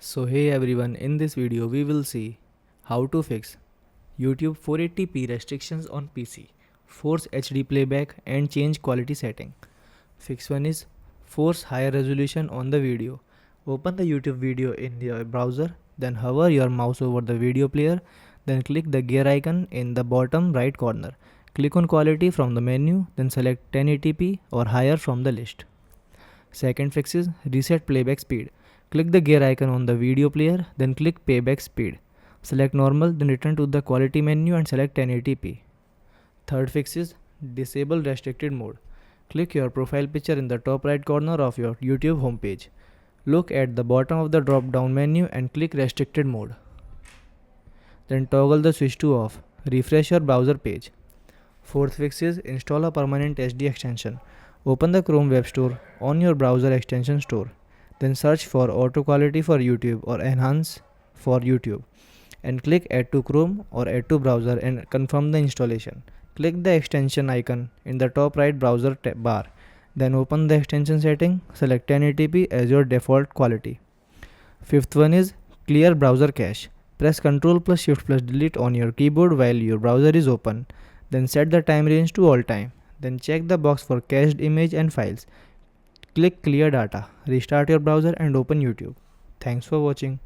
So hey everyone, in this video we will see how to fix YouTube 480p restrictions on PC, force HD playback and change quality setting. Fix 1 is force higher resolution on the video. Open the YouTube video in your browser, then hover your mouse over the video player, then click the gear icon in the bottom right corner. Click on quality from the menu, then select 1080p or higher from the list. Second fix is reset playback speed. Click the gear icon on the video player, then click playback speed. Select normal, then return to the quality menu and select 1080p. Third fix is disable restricted mode. Click your profile picture in the top right corner of your YouTube homepage. Look at the bottom of the drop down menu and click restricted mode. Then toggle the switch to off. Refresh your browser page. Fourth fix is install a permanent HD extension. Open the Chrome Web Store on your browser extension store. Then search for Auto Quality for YouTube or Enhance for YouTube and click Add to Chrome or Add to Browser and confirm the installation. Click the extension icon in the top right browser bar. Then open the extension setting, select 1080p as your default quality. Fifth one is clear browser cache. Press Ctrl plus Shift plus Delete on your keyboard while your browser is open. Then set the time range to all time. Then check the box for cached image and files. Click clear data. Restart your browser and open YouTube. Thanks for watching.